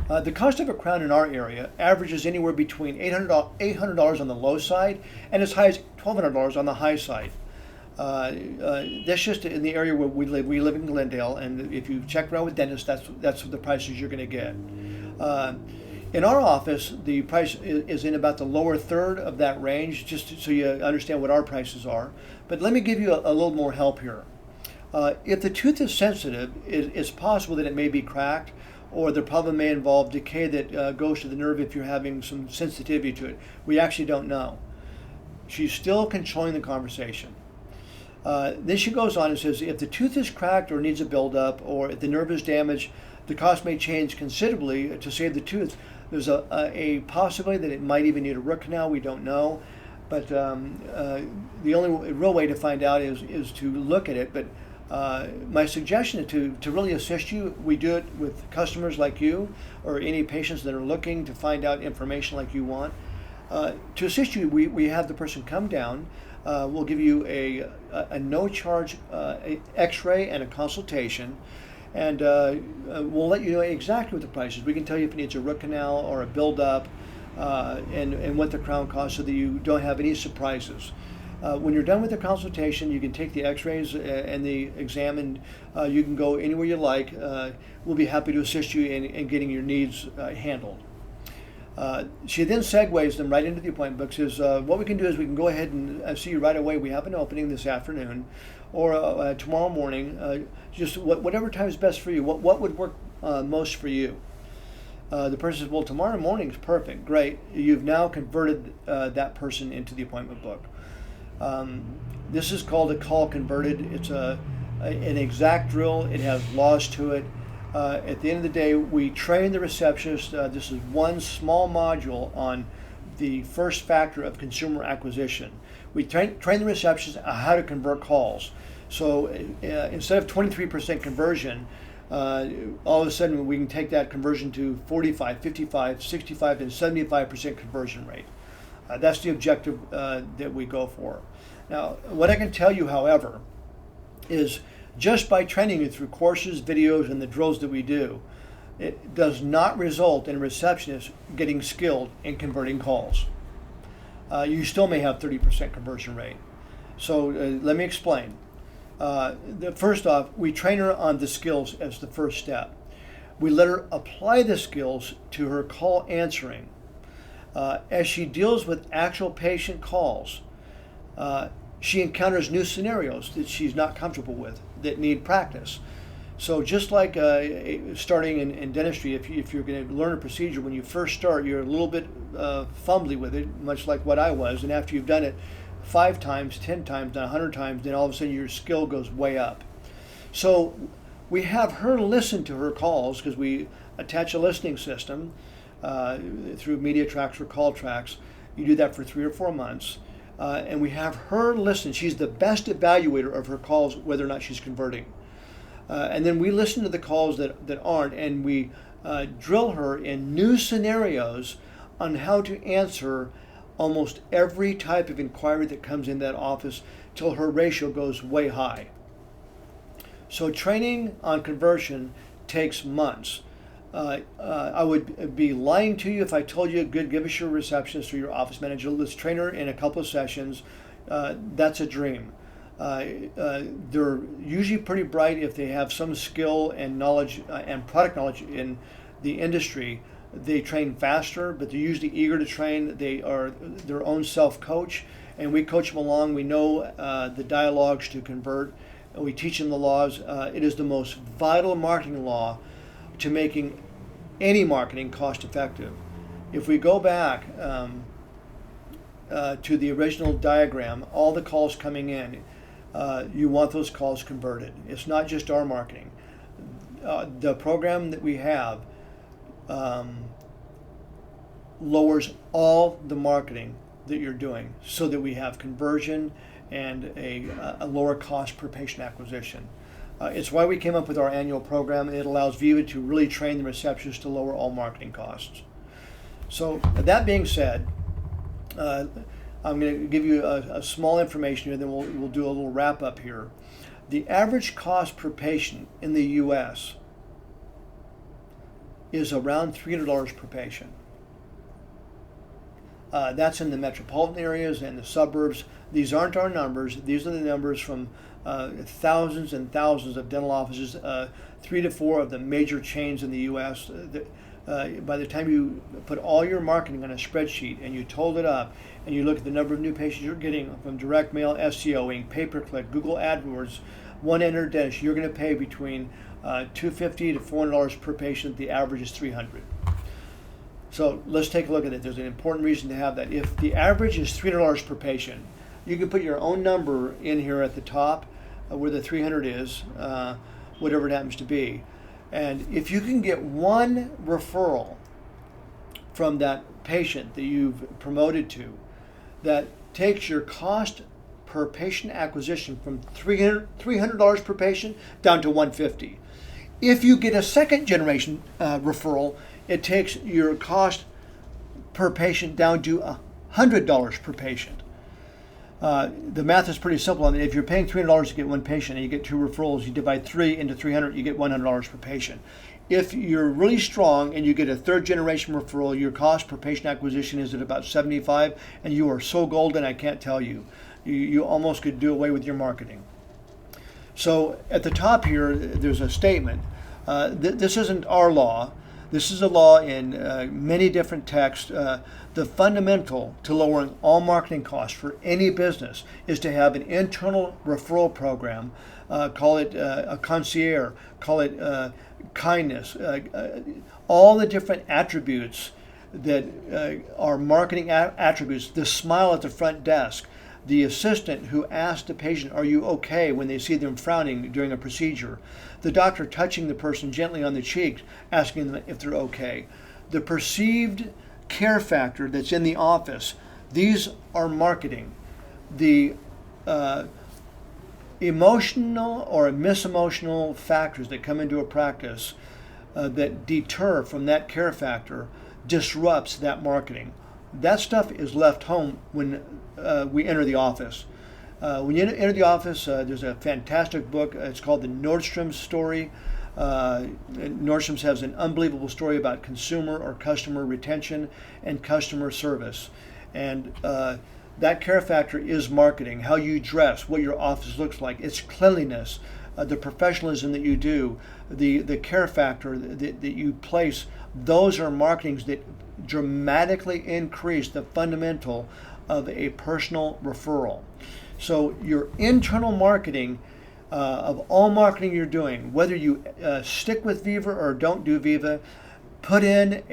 Speaker 1: The cost of a crown in our area averages anywhere between $800 on the low side and as high as $1,200 on the high side. That's just in the area where we live. We live in Glendale, and if you check around with dentists, that's the prices you're going to get. In our office, the price is in about the lower third of that range, just so you understand what our prices are. But let me give you a little more help here. If the tooth is sensitive, it's possible that it may be cracked, or the problem may involve decay that goes to the nerve if you're having some sensitivity to it. We actually don't know. She's still controlling the conversation. Then she goes on and says, if the tooth is cracked or needs a buildup, or if the nerve is damaged, the cost may change considerably to save the tooth. There's a possibility that it might even need a root canal. We don't know. But the only real way to find out is to look at it. But my suggestion is to really assist you. We do it with customers like you, or any patients that are looking to find out information like you want. To assist you, we have the person come down. We'll give you a no-charge x-ray and a consultation, and we'll let you know exactly what the price is. We can tell you if it needs a root canal or a build-up, and what the crown costs, so that you don't have any surprises. When you're done with the consultation, you can take the x-rays and the exam, and you can go anywhere you like. We'll be happy to assist you in getting your needs handled. She then segues them right into the appointment book. Says, what we can do is we can go ahead and see you right away. We have an opening this afternoon, or tomorrow morning. Just whatever time is best for you. What would work most for you? The person says, well, tomorrow morning is perfect. Great. You've now converted that person into the appointment book. This is called a call converted. It's an exact drill. It has laws to it. At the end of the day, we train the receptionist. This is one small module on the first factor of consumer acquisition. We train the receptionist on how to convert calls. So instead of 23% conversion, all of a sudden we can take that conversion to 45, 55, 65, and 75% conversion rate. That's the objective that we go for. Now, what I can tell you, however, is just by training you through courses, videos, and the drills that we do, it does not result in a receptionist getting skilled in converting calls. You still may have 30% conversion rate. So let me explain. First off, we train her on the skills as the first step. We let her apply the skills to her call answering. As she deals with actual patient calls, she encounters new scenarios that she's not comfortable with that need practice. So just like starting in dentistry, if you're going to learn a procedure, when you first start, you're a little bit fumbly with it, much like what I was. And after you've done it 5 times, 10 times, 100 times, then all of a sudden your skill goes way up. So we have her listen to her calls because we attach a listening system through media tracks or call tracks. You do that for 3 or 4 months. And we have her listen. She's the best evaluator of her calls, whether or not she's converting. And then we listen to the calls that aren't, and we drill her in new scenarios on how to answer almost every type of inquiry that comes in that office till her ratio goes way high. So training on conversion takes months. I would be lying to you if I told you, good, give us your receptionist or your office manager, let's train her in a couple of sessions. That's a dream. They're usually pretty bright if they have some skill and knowledge and product knowledge in the industry. They train faster, but they're usually eager to train. They are their own self-coach, and we coach them along. We know the dialogues to convert, and we teach them the laws. It is the most vital marketing law to making any marketing cost effective. If we go back to the original diagram, all the calls coming in, you want those calls converted. It's not just our marketing. The program that we have lowers all the marketing that you're doing so that we have conversion and a lower cost per patient acquisition. It's why we came up with our annual program. It allows Viva to really train the receptionists to lower all marketing costs. So that being said, I'm going to give you a small information here, then we'll do a little wrap up here. The average cost per patient in the U.S. is around $300 per patient. That's in the metropolitan areas and the suburbs. These aren't our numbers. These are the numbers from thousands and thousands of dental offices, 3 to 4 of the major chains in the U.S. By the time you put all your marketing on a spreadsheet and you total it up and you look at the number of new patients you're getting from direct mail, SEOing, pay-per-click, Google AdWords, one entered dentist, you're going to pay between $250 to $400 per patient. The average is $300. So let's take a look at it. There's an important reason to have that. If the average is $300 per patient, you can put your own number in here at the top where the 300 is, whatever it happens to be. And if you can get one referral from that patient that you've promoted to, that takes your cost per patient acquisition from $300 per patient down to $150. If you get a second generation referral, it takes your cost per patient down to $100 per patient. The math is pretty simple. I mean, if you're paying $300 to get one patient and you get 2 referrals, you divide 3 into 300, you get $100 per patient. If you're really strong and you get a third generation referral, your cost per patient acquisition is at about 75, and you are so golden, I can't tell you. You almost could do away with your marketing. So at the top here, there's a statement. This isn't our law. This is a law in many different texts. The fundamental to lowering all marketing costs for any business is to have an internal referral program. Call it a concierge, call it kindness, all the different attributes that are marketing attributes. The smile at the front desk, the assistant who asks the patient, "Are you okay?" when they see them frowning during a procedure, the doctor touching the person gently on the cheek, asking them if they're okay. The perceived care factor that's in the office, these are marketing. The emotional or misemotional factors that come into a practice that deter from that care factor disrupts that marketing. That stuff is left home when we enter the office. When you enter the office, there's a fantastic book. It's called The Nordstrom's Story. Nordstrom's has an unbelievable story about consumer or customer retention and customer service. And that care factor is marketing, how you dress, what your office looks like, its cleanliness, the professionalism that you do, the care factor that you place. Those are marketings that dramatically increase the fundamental of a personal referral. So your internal marketing, of all marketing you're doing, whether you stick with Viva or don't do Viva, put in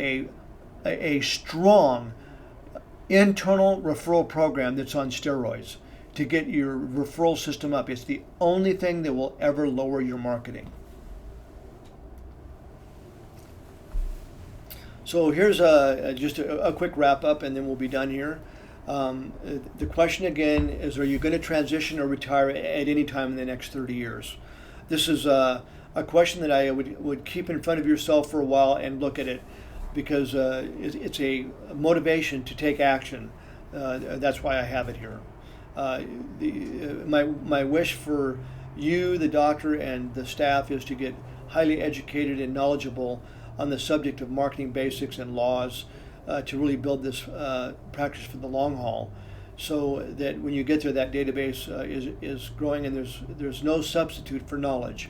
Speaker 1: a strong internal referral program that's on steroids to get your referral system up. It's the only thing that will ever lower your marketing. So here's just a quick wrap up, and then we'll be done here. The question again is, are you going to transition or retire at any time in the next 30 years? This is a question that I would keep in front of yourself for a while and look at it, because it's a motivation to take action. That's why I have it here. My wish for you, the doctor, and the staff is to get highly educated and knowledgeable on the subject of marketing basics and laws, to really build this practice for the long haul, so that when you get there, that database is growing, and there's no substitute for knowledge.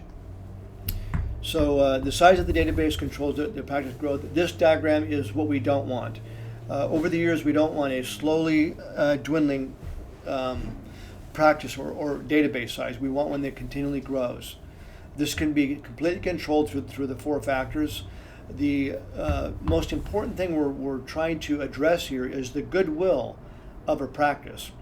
Speaker 1: So the size of the database controls the practice growth. This diagram is what we don't want. Over the years, we don't want a slowly dwindling practice or database size. We want one that continually grows. This can be completely controlled through the 4 factors. The most important thing we're trying to address here is the goodwill of a practice.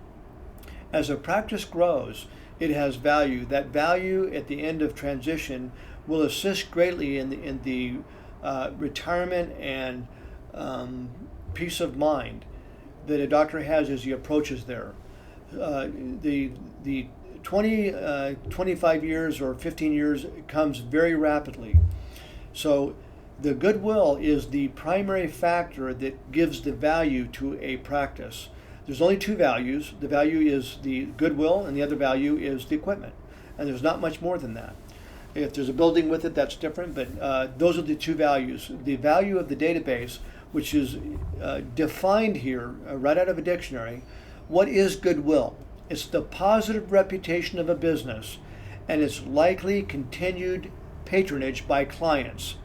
Speaker 1: As a practice grows, it has value. That value at the end of transition will assist greatly in the retirement and peace of mind that a doctor has as he approaches there. The 25 years or 15 years comes very rapidly. So the goodwill is the primary factor that gives the value to a practice. There's only 2 values. The value is the goodwill, and the other value is the equipment. And there's not much more than that. If there's a building with it, that's different, but those are the 2 values. The value of the database, which is defined here right out of a dictionary. What is goodwill? It's the positive reputation of a business and its likely continued patronage by clients,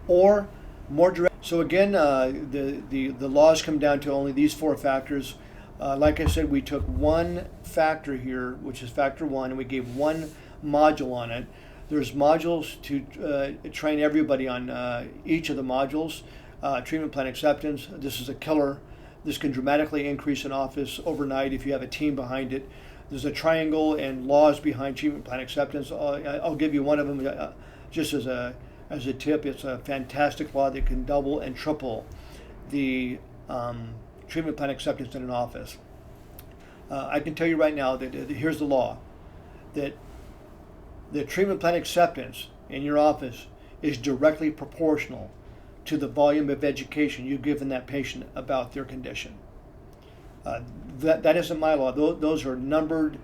Speaker 1: or more direct. So again, the laws come down to only these 4 factors. Like I said, we took one factor here, which is factor 1, and we gave one module on it. There's modules to train everybody on each of the modules. Treatment plan acceptance, this is a killer. This can dramatically increase an office overnight if you have a team behind it. There's a triangle and laws behind treatment plan acceptance. I'll give you one of them just as a tip. It's a fantastic law that can double and triple the treatment plan acceptance in an office. I can tell you right now that here's the law, that the treatment plan acceptance in your office is directly proportional to the volume of education you've given that patient about their condition. That isn't my law. Those are numbered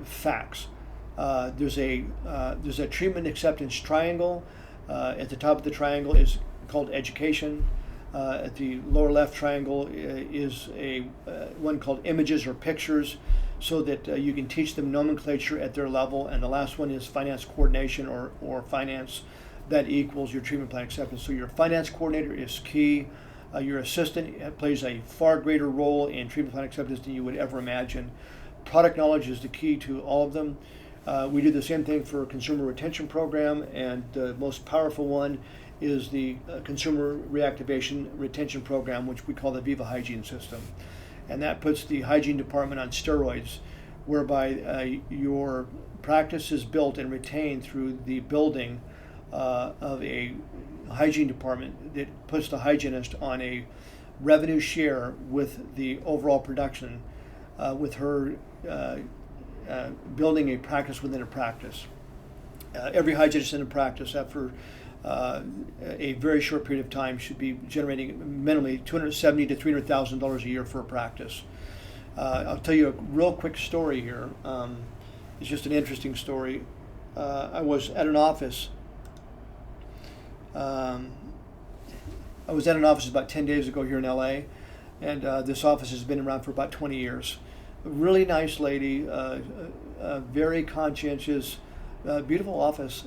Speaker 1: facts. There's a treatment acceptance triangle. At the top of the triangle is called education. At the lower left triangle is a one called images or pictures, so that you can teach them nomenclature at their level. And the last one is finance coordination or finance. That equals your treatment plan acceptance. So your finance coordinator is key. Your assistant plays a far greater role in treatment plan acceptance than you would ever imagine. Product knowledge is the key to all of them. We do the same thing for a consumer retention program, and the most powerful one is the consumer reactivation retention program, which we call the Viva hygiene system. and that puts the hygiene department on steroids, whereby your practice is built and retained through the building of a hygiene department that puts the hygienist on a revenue share with the overall production, with her building a practice within a practice. Every hygienist in a practice, after a very short period of time, should be generating minimally $270,000 to $300,000 a year for a practice. I'll tell you a real quick story here. It's just an interesting story. I was at an office. I was at an office about 10 days ago here in LA, and this office has been around for about 20 years. A really nice lady, very conscientious, beautiful office,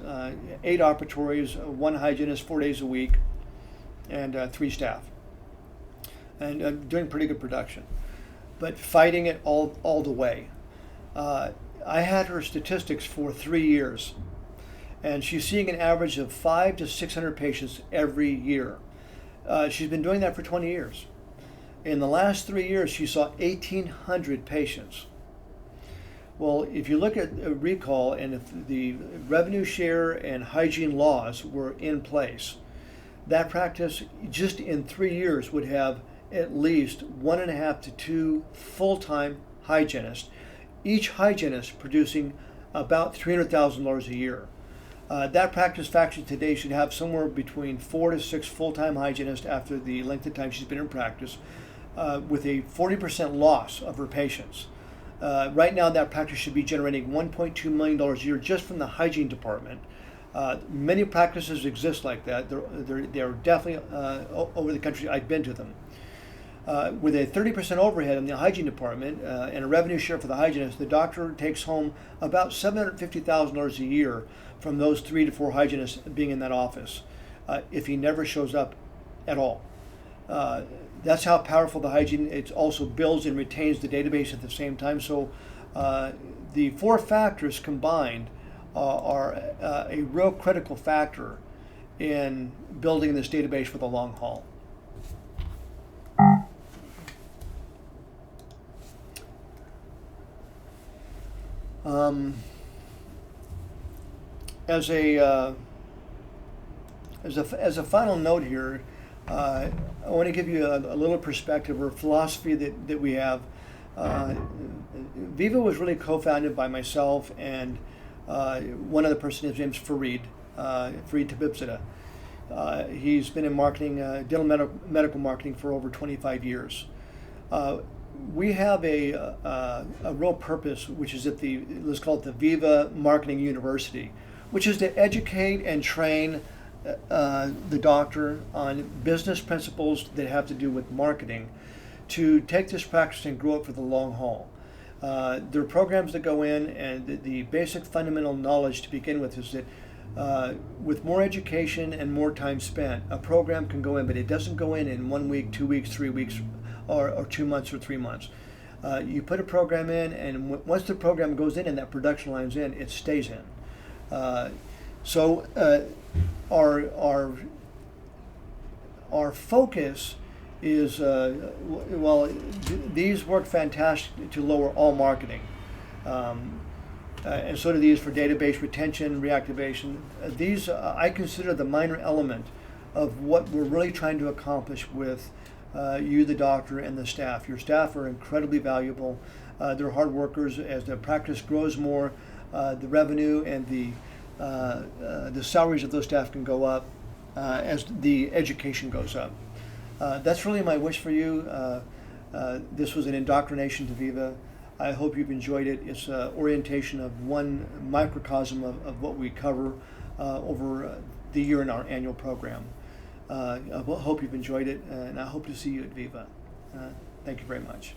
Speaker 1: 8 operatories, 1 hygienist, 4 days a week, and 3 staff, and doing pretty good production, but fighting it all the way. I had her statistics for 3 years, and she's seeing an average of 500 to 600 patients every year. She's been doing that for 20 years. In the last 3 years, she saw 1,800 patients. Well, if you look at a recall, and if the revenue share and hygiene laws were in place, that practice just in 3 years would have at least 1.5 to 2 full-time hygienists, each hygienist producing about $300,000 a year. That practice faction today should have somewhere between 4 to 6 full-time hygienists after the length of time she's been in practice, with a 40% loss of her patients. Right now, that practice should be generating $1.2 million a year just from the hygiene department. Many practices exist like that. They're definitely over the country. I've been to them. With a 30% overhead in the hygiene department and a revenue share for the hygienist, the doctor takes home about $750,000 a year from those 3 to 4 hygienists being in that office, if he never shows up at all. That's how powerful the hygiene. It also builds and retains the database at the same time. So the 4 factors combined are a real critical factor in building this database for the long haul. As a final note here, I want to give you a little perspective or philosophy that we have. Viva was really co-founded by myself and one other person. His name's Fareed Tabibzada. He's been in marketing, dental medical marketing, for over 25 years. We have a real purpose, which is at let's call it the Viva Marketing University, which is to educate and train the doctor on business principles that have to do with marketing, to take this practice and grow it for the long haul. There are programs that go in, and the basic fundamental knowledge to begin with is that with more education and more time spent, a program can go in, but it doesn't go in 1 week, 2 weeks, 3 weeks, or 2 months or 3 months. You put a program in, and once the program goes in and that production line's in, it stays in. So our focus is, these work fantastic to lower all marketing. And so do these for database retention, reactivation. These I consider the minor element of what we're really trying to accomplish with you, the doctor, and the staff. Your staff are incredibly valuable. They're hard workers. As the practice grows more, the revenue and the salaries of those staff can go up as the education goes up. That's really my wish for you. This was an indoctrination to Viva. I hope you've enjoyed it. It's an orientation of one microcosm of what we cover over the year in our annual program. I hope you've enjoyed it, and I hope to see you at Viva. Thank you very much.